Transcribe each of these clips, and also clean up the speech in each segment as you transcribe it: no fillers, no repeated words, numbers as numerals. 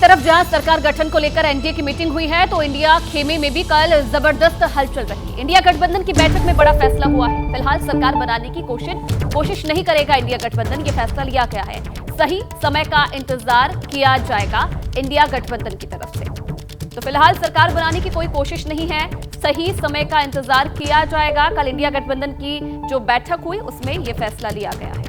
तरफ जहां सरकार गठन को लेकर एनडीए की मीटिंग हुई है, तो इंडिया खेमे में भी कल जबरदस्त हलचल रही। इंडिया गठबंधन की बैठक में बड़ा फैसला हुआ है। फिलहाल सरकार बनाने की कोशिश नहीं करेगा इंडिया गठबंधन, ये फैसला लिया गया है। सही समय का इंतजार किया जाएगा इंडिया गठबंधन की तरफ से। तो फिलहाल सरकार बनाने की कोई कोशिश नहीं है, सही समय का इंतजार किया जाएगा। कल इंडिया गठबंधन की जो बैठक हुई उसमें यह फैसला लिया गया है।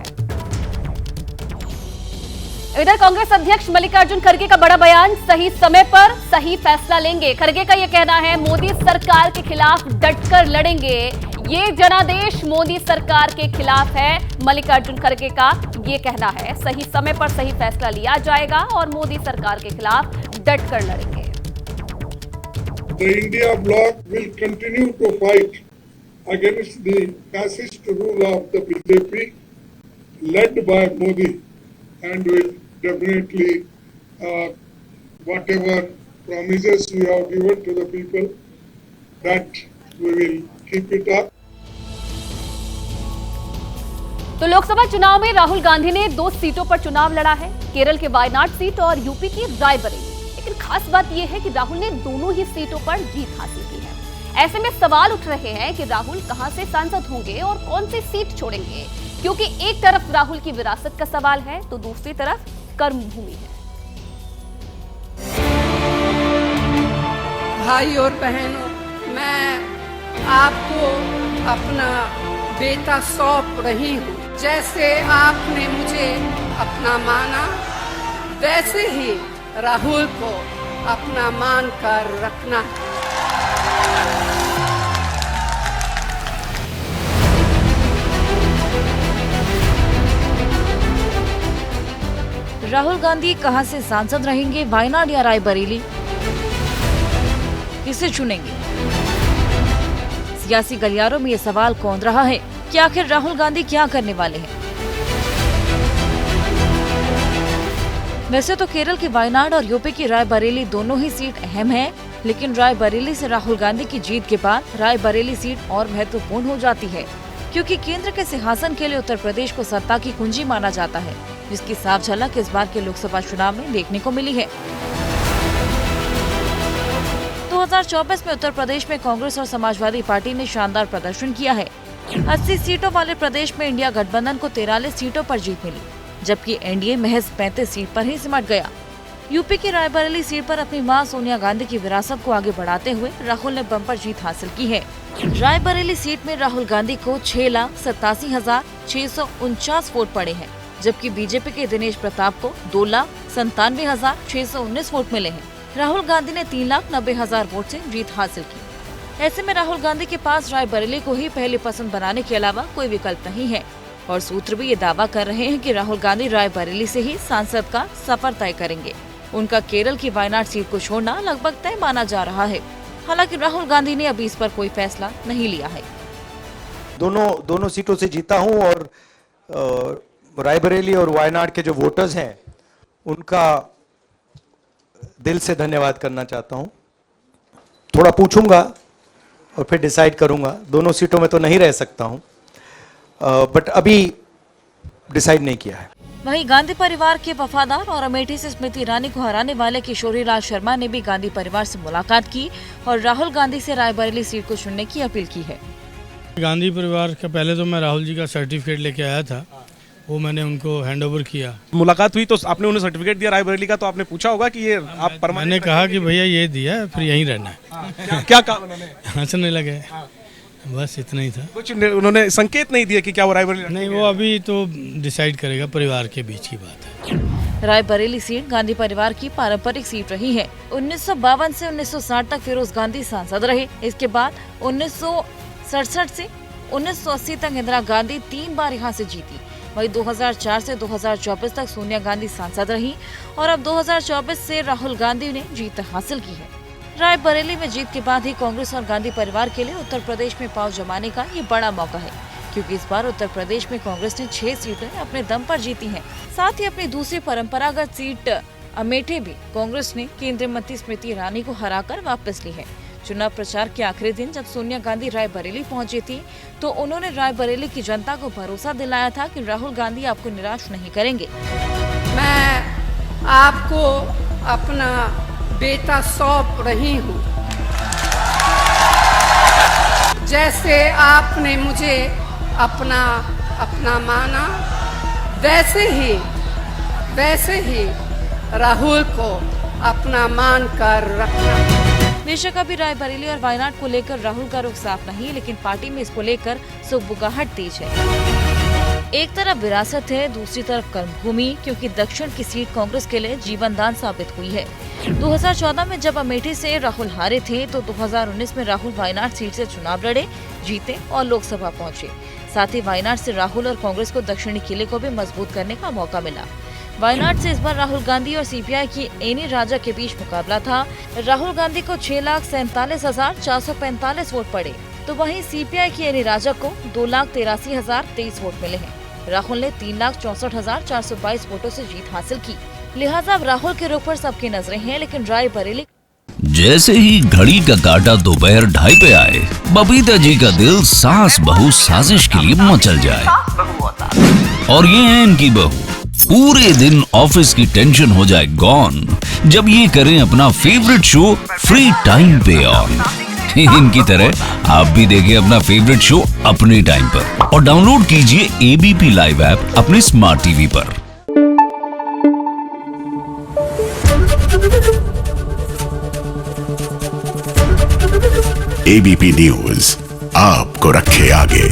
इधर कांग्रेस अध्यक्ष मल्लिकार्जुन खड़गे का बड़ा बयान, सही समय पर सही फैसला लेंगे। खड़गे का यह कहना है, मोदी सरकार के खिलाफ डटकर लड़ेंगे। ये जनादेश मोदी सरकार के खिलाफ है। मल्लिकार्जुन खड़गे का यह कहना है, सही समय पर सही फैसला लिया जाएगा और मोदी सरकार के खिलाफ डटकर लड़ेंगे। The India bloc will continue to fight against the fascist rule of the BJP led by Modi, and will definitely whatever promises we have given to the people, that we will keep it up. तो लोकसभा चुनाव में राहुल गांधी ने 2 सीटों पर चुनाव लड़ा है, केरल के वायनाड सीट और यूपी की रायबरेली। लेकिन खास बात यह है कि राहुल ने दोनों ही सीटों पर जीत हासिल की है। ऐसे में सवाल उठ रहे हैं कि राहुल कहां से सांसद होंगे और कौन सी सीट छोड़ेंगे, क्योंकि एक तरफ राहुल की विरासत का सवाल है तो दूसरी तरफ कर्मभूमि है। भाई और बहनों, मैं आपको अपना बेटा सौंप रही हूँ। जैसे आपने मुझे अपना माना, वैसे ही राहुल को अपना मान कर रखना है। राहुल गांधी कहां से सांसद रहेंगे, वायनाड या रायबरेली, किसे चुनेंगे? सियासी गलियारों में ये सवाल कौंध रहा है कि आखिर राहुल गांधी क्या करने वाले हैं। वैसे तो केरल की वायनाड और यूपी की रायबरेली दोनों ही सीट अहम है, लेकिन रायबरेली से राहुल गांधी की जीत के बाद रायबरेली सीट और महत्वपूर्ण हो जाती है, क्योंकि केंद्र के सिंहासन के लिए उत्तर प्रदेश को सत्ता की कुंजी माना जाता है, जिसकी साफ झलक इस बार के लोकसभा चुनाव में देखने को मिली है। 2024 में उत्तर प्रदेश में कांग्रेस और समाजवादी पार्टी ने शानदार प्रदर्शन किया है। 80 सीटों वाले प्रदेश में इंडिया गठबंधन को 43 सीटों पर जीत मिली, जबकि एनडीए महज 35 सीट पर ही सिमट गया। यूपी की रायबरेली सीट पर अपनी मां सोनिया गांधी की विरासत को आगे बढ़ाते हुए राहुल ने बम्पर जीत हासिल की है। रायबरेली सीट में राहुल गांधी को 6,87,649 वोट पड़े हैं, जबकि बीजेपी के दिनेश प्रताप को 2,97,619 वोट मिले हैं। राहुल गांधी ने 3,90,000 वोट से जीत हासिल की। ऐसे में राहुल गांधी के पास रायबरेली को ही पहली पसंद बनाने के अलावा कोई विकल्प नहीं है, और सूत्र भी ये दावा कर रहे हैं कि राहुल गांधी रायबरेली से ही सांसद का सफर तय करेंगे। उनका केरल की वायनाड सीट को छोड़ना लगभग तय माना जा रहा है। हालांकि राहुल गांधी ने अभी इस पर कोई फैसला नहीं लिया है। दोनों सीटों से जीता हूं, और रायबरेली और वायनाड के जो वोटर्स हैं उनका दिल से धन्यवाद करना चाहता हूं। थोड़ा पूछूंगा और फिर डिसाइड करूंगा। दोनों सीटों में तो नहीं रह सकता हूं, बट अभी डिसाइड नहीं किया है। वहीं गांधी परिवार के वफादार और अमेठी से स्मृति ईरानी को हराने वाले किशोरीलाल शर्मा ने भी गांधी परिवार से मुलाकात की और राहुल गांधी से रायबरेली सीट को चुनने की अपील की है। गांधी परिवार का पहले तो मैं राहुल जी का सर्टिफिकेट लेके आया था, वो मैंने उनको हैंडओवर किया। मुलाकात हुई तो आपने उन्हें सर्टिफिकेट दिया रायबरेली का, तो आपने पूछा होगा कि ये आप परमानेंट? मैंने कहा कि भैया ये दिया, फिर यहीं रहना है। क्या कहा उन्होंने? हंसने लगे, बस इतना ही था। कुछ उन्होंने संकेत नहीं दिया कि क्या वो रायबरेली? नहीं, वो अभी तो डिसाइड करेगा, परिवार के बीच की बात है। रायबरेली सीट गांधी परिवार की पारंपरिक सीट रही है। 1952 से 1960 तक फिरोज गांधी सांसद रहे। इसके बाद 1967 से 1980 तक इंदिरा गांधी 3 बार यहाँ से जीती। वहीं 2004 से 2024 तक सोनिया गांधी सांसद रही और अब 2024 से राहुल गांधी ने जीत हासिल की है। रायबरेली में जीत के बाद ही कांग्रेस और गांधी परिवार के लिए उत्तर प्रदेश में पांव जमाने का ये बड़ा मौका है, क्योंकि इस बार उत्तर प्रदेश में कांग्रेस ने 6 सीटें अपने दम पर जीती हैं। साथ ही अपनी दूसरी परंपरागत सीट अमेठी भी कांग्रेस ने केंद्रीय मंत्री स्मृति ईरानी को हराकर वापस ली है। चुनाव प्रचार के आखिरी दिन जब सोनिया गांधी रायबरेली पहुंची थी, तो उन्होंने रायबरेली की जनता को भरोसा दिलाया था कि राहुल गांधी आपको निराश नहीं करेंगे। मैं आपको अपना बेटा सौंप रही हूँ। जैसे आपने मुझे अपना माना, वैसे ही राहुल को अपना मान कर रखना। बेशक अभी रायबरेली और वायनाड को लेकर राहुल का रुख साफ नहीं, लेकिन पार्टी में इसको लेकर सुगबुगाहट तेज है। एक तरफ विरासत है, दूसरी तरफ कर्मभूमि, क्योंकि दक्षिण की सीट कांग्रेस के लिए जीवनदान साबित हुई है। 2014 में जब अमेठी से राहुल हारे थे तो 2019 में राहुल वायनाड सीट से चुनाव लड़े, जीते और लोकसभा पहुंचे। साथ ही वायनाड से राहुल और कांग्रेस को दक्षिणी किले को भी मजबूत करने का मौका मिला। वायनाड से इस बार राहुल गांधी और सीपीआई की एनी राजा के बीच मुकाबला था। राहुल गांधी को 6,47,445 वोट पड़े, तो वहीं सीपीआई की एनी राजा को 2,83,023 वोट मिले हैं। राहुल ने 3,64,422 वोटों से जीत हासिल की। लिहाजा अब राहुल के रुख पर सबकी नजरें हैं, लेकिन रायबरेली जैसे ही घड़ी का काटा दोपहर 2:30 पे आए, बबीता जी का दिल सास बहू साजिश के लिए मचल जाए। और ये है इनकी बहू, पूरे दिन ऑफिस की टेंशन हो जाए गॉन जब ये करें अपना फेवरेट शो फ्री टाइम पे ऑन। इनकी तरह आप भी देखिए अपना फेवरेट शो अपने टाइम पर और डाउनलोड कीजिए एबीपी लाइव ऐप अपने स्मार्ट टीवी पर। एबीपी न्यूज आपको रखे आगे।